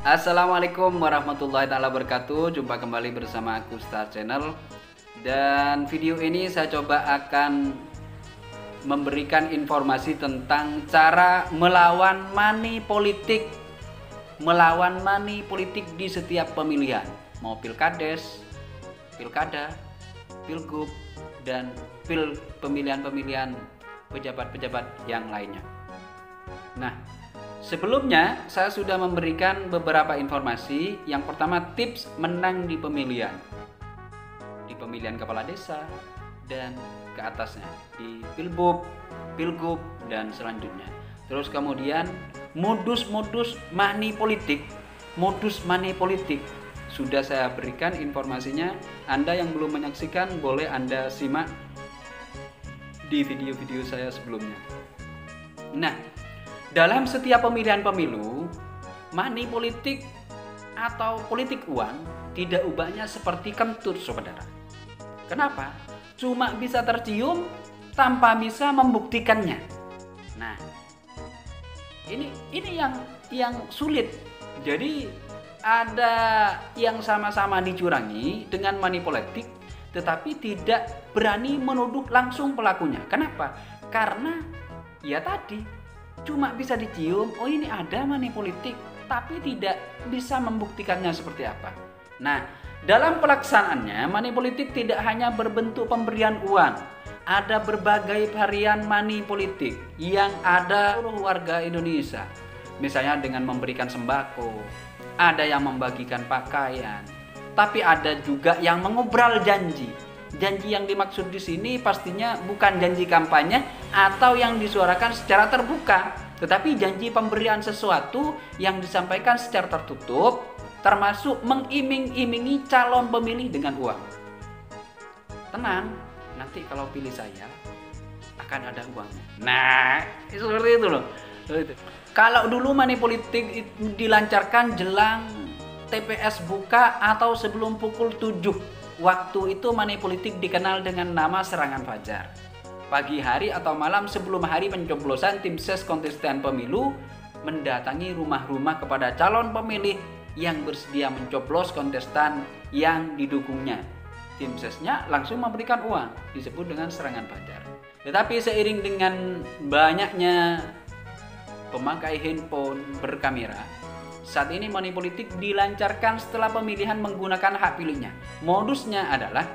Assalamualaikum warahmatullahi wabarakatuh. Jumpa kembali bersama aku Star Channel. Dan video ini saya coba akan memberikan informasi tentang cara melawan money politik. Melawan money politik di setiap pemilihan, mau pilkades, pilkada, pilgub, dan pemilihan-pemilihan pejabat-pejabat yang lainnya. Nah, sebelumnya saya sudah memberikan beberapa informasi. Yang pertama, tips menang di pemilihan. Di pemilihan kepala desa dan ke atasnya, di pilgub dan selanjutnya. Terus kemudian modus money politik. Modus money politik sudah saya berikan informasinya. Anda yang belum menyaksikan boleh Anda simak di video-video saya sebelumnya. Nah, dalam setiap pemilihan pemilu, money politik atau politik uang tidak ubahnya seperti kentut, saudara. Kenapa? Cuma bisa tercium tanpa bisa membuktikannya. Nah, ini yang sulit. Jadi ada yang sama-sama dicurangi dengan money politik, tetapi tidak berani menuduh langsung pelakunya. Kenapa? Karena ya tadi cuma bisa dicium, oh ini ada money politik, tapi tidak bisa membuktikannya seperti apa. Nah, dalam pelaksanaannya money politik tidak hanya berbentuk pemberian uang. Ada berbagai varian money politik yang ada seluruh warga Indonesia. Misalnya dengan memberikan sembako, ada yang membagikan pakaian, tapi ada juga yang mengobrol janji. Janji yang dimaksud di sini pastinya bukan janji kampanye atau yang disuarakan secara terbuka, tetapi janji pemberian sesuatu yang disampaikan secara tertutup, termasuk mengiming-imingi calon pemilih dengan uang. Tenang, nanti kalau pilih saya akan ada uangnya. Nah, seperti itu loh. Kalau dulu money politik dilancarkan jelang TPS buka atau sebelum pukul 7. Waktu itu money politik dikenal dengan nama serangan fajar. Pagi hari atau malam sebelum hari pencoblosan, tim ses kontestan pemilu mendatangi rumah-rumah kepada calon pemilih yang bersedia mencoblos kontestan yang didukungnya. Tim sesnya langsung memberikan uang, disebut dengan serangan fajar. Tetapi seiring dengan banyaknya pemakai handphone berkamera, saat ini money politik dilancarkan setelah pemilihan menggunakan hak pilihnya. Modusnya adalah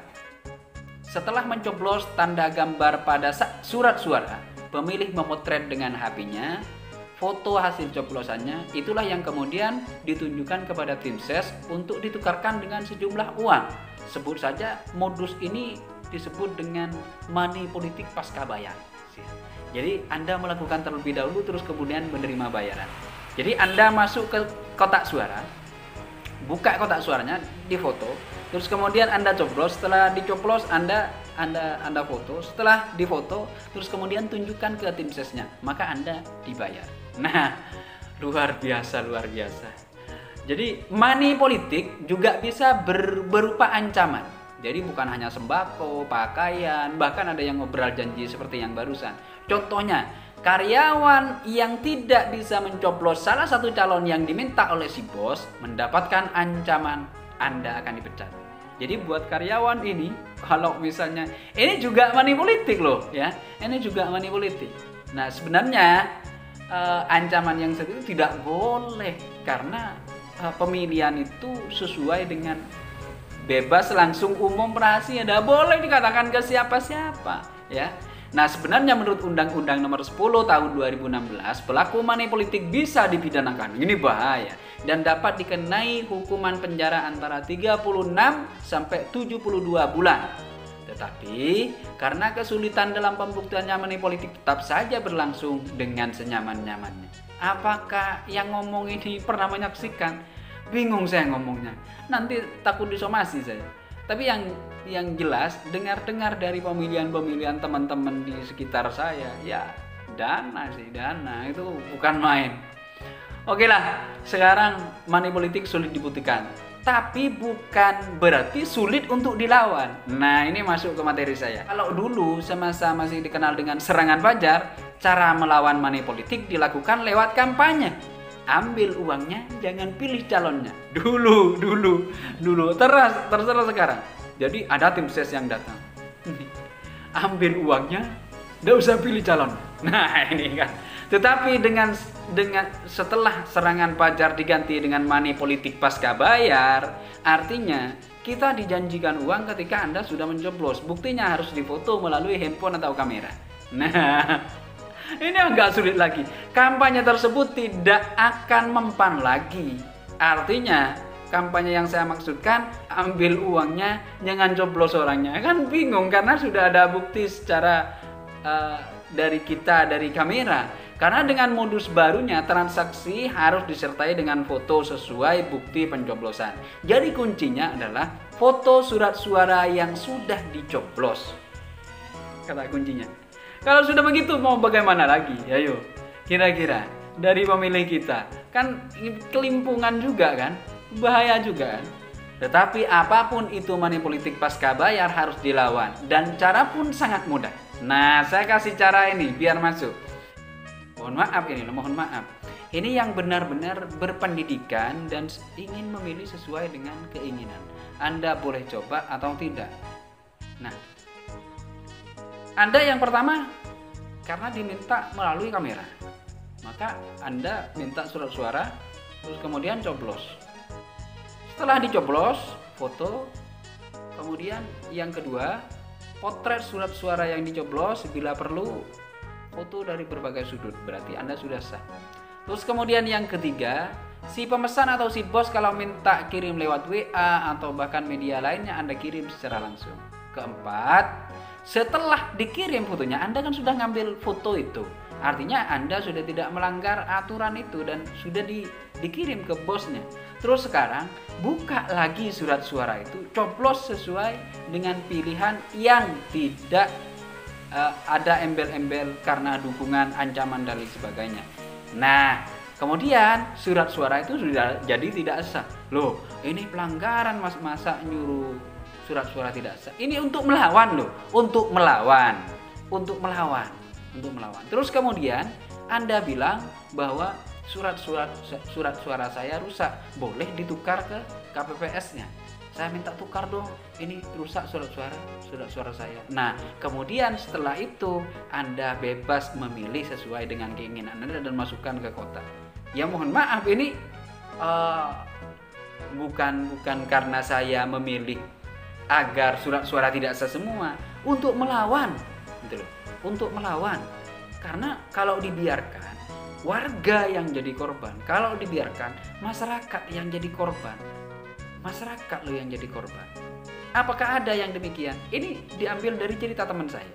setelah mencoblos tanda gambar pada surat suara, pemilih memotret dengan HP-nya foto hasil coblosannya. Itulah yang kemudian ditunjukkan kepada tim ses untuk ditukarkan dengan sejumlah uang. Sebut saja modus ini disebut dengan money politik pasca bayar. Jadi Anda melakukan terlebih dahulu terus kemudian menerima bayaran. Jadi Anda masuk ke kotak suara, buka kotak suaranya, difoto, terus kemudian Anda coblos. Setelah dicoblos Anda foto. Setelah difoto, terus kemudian tunjukkan ke tim sesnya, maka Anda dibayar. Nah, luar biasa. Jadi money politik juga bisa berupa ancaman. Jadi bukan hanya sembako, pakaian, bahkan ada yang ngobrol janji seperti yang barusan. Contohnya, karyawan yang tidak bisa mencoblos salah satu calon yang diminta oleh si bos mendapatkan ancaman Anda akan dipecat. Jadi buat karyawan ini, kalau misalnya ini juga money politik loh ya, ini juga money politik. Nah sebenarnya ancaman yang seperti itu tidak boleh karena pemilihan itu sesuai dengan bebas, langsung, umum, rahasia, tidak boleh dikatakan ke siapa-siapa ya. Nah sebenarnya menurut Undang-Undang Nomor 10 Tahun 2016, pelaku money politik bisa dipidanakan. Ini bahaya dan dapat dikenai hukuman penjara antara 36 sampai 72 bulan. Tetapi karena kesulitan dalam pembuktiannya, money politik tetap saja berlangsung dengan senyaman-nyamannya. Apakah yang ngomong ini pernah menyaksikan? Bingung saya ngomongnya. Nanti takut disomasi saya. Tapi yang jelas dengar dari pemilihan teman-teman di sekitar saya, ya dana itu bukan main. Oke lah, sekarang money politik sulit dibuktikan, tapi bukan berarti sulit untuk dilawan. Nah ini masuk ke materi saya. Kalau dulu semasa masih dikenal dengan serangan fajar, cara melawan money politik dilakukan lewat kampanye. ambil uangnya, jangan pilih calonnya. Dulu. Terserah sekarang. Jadi ada tim ses yang datang. Ambil uangnya, nggak usah pilih calon. Nah ini kan. Tetapi dengan setelah serangan Fajar diganti dengan money politik pasca bayar, artinya kita dijanjikan uang ketika Anda sudah mencoblos. Buktinya harus difoto melalui handphone atau kamera. Nah, ini agak sulit lagi. Kampanye tersebut tidak akan mempan lagi. Artinya, kampanye yang saya maksudkan, ambil uangnya, jangan coblos orangnya. Kan bingung karena sudah ada bukti secara dari kamera. Karena dengan modus barunya, transaksi harus disertai dengan foto sesuai bukti pencoblosan. Jadi kuncinya adalah foto surat suara yang sudah dicoblos. Kata kuncinya. Kalau sudah begitu mau bagaimana lagi? Ayo, kira-kira dari pemilih kita. Kan kelimpungan juga kan? Bahaya juga kan? Tetapi apapun itu money politik pasca bayar harus dilawan. Dan cara pun sangat mudah. Nah, saya kasih cara ini biar masuk. Mohon maaf. Ini yang benar-benar berpendidikan dan ingin memilih sesuai dengan keinginan. Anda boleh coba atau tidak. Nah, Anda yang pertama karena diminta melalui kamera, maka Anda minta surat suara, terus kemudian coblos. Setelah dicoblos, foto. Kemudian yang kedua, potret surat suara yang dicoblos, bila perlu foto dari berbagai sudut, berarti Anda sudah sah. Terus kemudian yang ketiga, si pemesan atau si bos kalau minta kirim lewat WA atau bahkan media lainnya, Anda kirim secara langsung. Keempat, setelah dikirim fotonya, Anda kan sudah ngambil foto itu. Artinya Anda sudah tidak melanggar aturan itu dan sudah dikirim ke bosnya. Terus sekarang buka lagi surat suara itu, coblos sesuai dengan pilihan yang tidak ada embel-embel karena dukungan, ancaman dan lain sebagainya. Nah, kemudian surat suara itu sudah jadi tidak sah. Loh, ini pelanggaran Mas, masa nyuruh surat suara tidak sah. Ini untuk melawan loh, untuk melawan. Terus kemudian Anda bilang bahwa surat suara saya rusak, boleh ditukar ke KPPS-nya. Saya minta tukar dong, ini rusak surat suara saya. Nah, kemudian setelah itu Anda bebas memilih sesuai dengan keinginan Anda dan masukkan ke kotak. Ya mohon maaf, ini bukan karena saya memilih agar surat suara tidak sah semua, untuk melawan, gitu loh. Untuk melawan. Karena kalau dibiarkan warga yang jadi korban, kalau dibiarkan masyarakat yang jadi korban. Masyarakat loh yang jadi korban. Apakah ada yang demikian? Ini diambil dari cerita teman saya.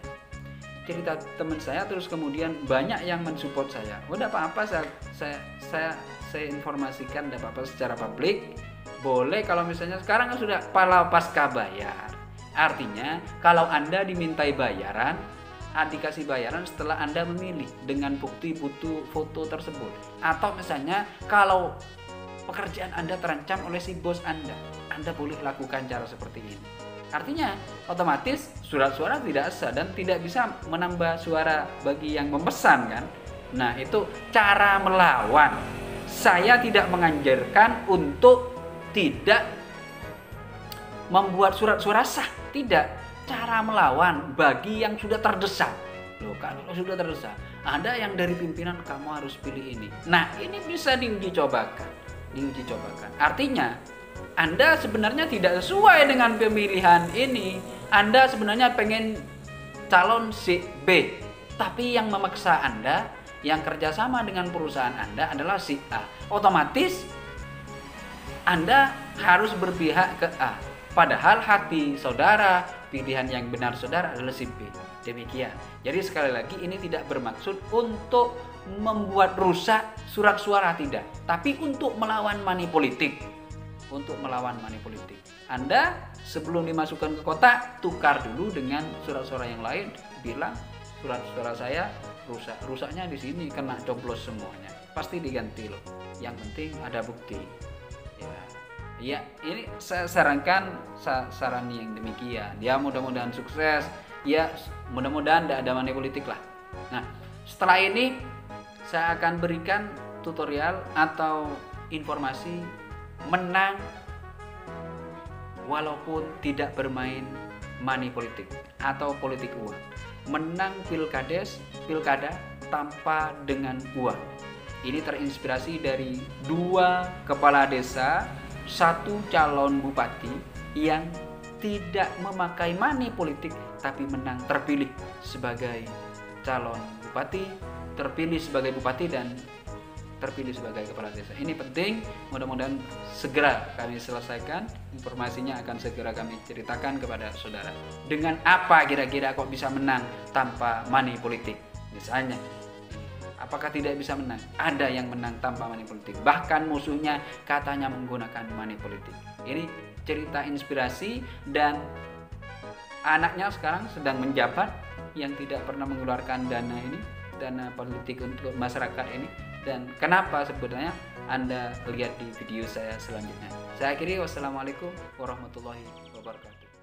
Terus kemudian banyak yang mensupport saya. Udah apa-apa saya informasikan, tidak apa-apa secara publik. Boleh kalau misalnya sekarang kan sudah pasca bayar. Artinya kalau Anda dimintai bayaran, dikasih bayaran setelah Anda memilih dengan bukti butuh foto tersebut. Atau misalnya kalau pekerjaan Anda terancam oleh si bos Anda boleh lakukan cara seperti ini. Artinya otomatis surat suara tidak sah dan tidak bisa menambah suara bagi yang memesan kan. Nah, itu cara melawan. Saya tidak menganjurkan untuk tidak membuat surat suara sah, tidak. Cara melawan bagi yang sudah terdesak. Loh, kalau sudah terdesak, ada yang dari pimpinan kamu harus pilih ini. Nah, ini bisa diuji cobakan. Artinya Anda sebenarnya tidak sesuai dengan pemilihan ini. Anda sebenarnya pengen calon si B, tapi yang memaksa Anda, yang kerjasama dengan perusahaan Anda adalah si A. Otomatis Anda harus berpihak ke A. Padahal hati saudara, pilihan yang benar saudara adalah si B. Demikian. Jadi sekali lagi ini tidak bermaksud untuk membuat rusak surat suara, tidak, tapi untuk melawan money politik. Anda sebelum dimasukkan ke kotak, tukar dulu dengan surat suara yang lain, bilang surat suara saya rusak. Rusaknya di sini, kena coblos semuanya. Pasti diganti loh. Yang penting ada bukti. Ya, ini saya sarankan saran yang demikian. Ya, mudah-mudahan sukses. Ya, mudah-mudahan tidak ada money politik lah. Nah, setelah ini saya akan berikan tutorial atau informasi menang walaupun tidak bermain money politik atau politik uang. Menang pilkada tanpa dengan uang. Ini terinspirasi dari 2 kepala desa, 1 calon bupati yang tidak memakai money politik tapi menang, terpilih sebagai calon bupati, terpilih sebagai bupati, dan terpilih sebagai kepala desa. Ini penting, mudah-mudahan segera kami selesaikan. Informasinya akan segera kami ceritakan kepada saudara. Dengan apa kira-kira kok bisa menang tanpa money politik? Misalnya, apakah tidak bisa menang? Ada yang menang tanpa money politik. Bahkan musuhnya katanya menggunakan money politik. Ini cerita inspirasi, dan anaknya sekarang sedang menjabat yang tidak pernah mengeluarkan dana politik untuk masyarakat ini. Dan kenapa sebenarnya Anda lihat di video saya selanjutnya. Saya akhiri, wassalamualaikum warahmatullahi wabarakatuh.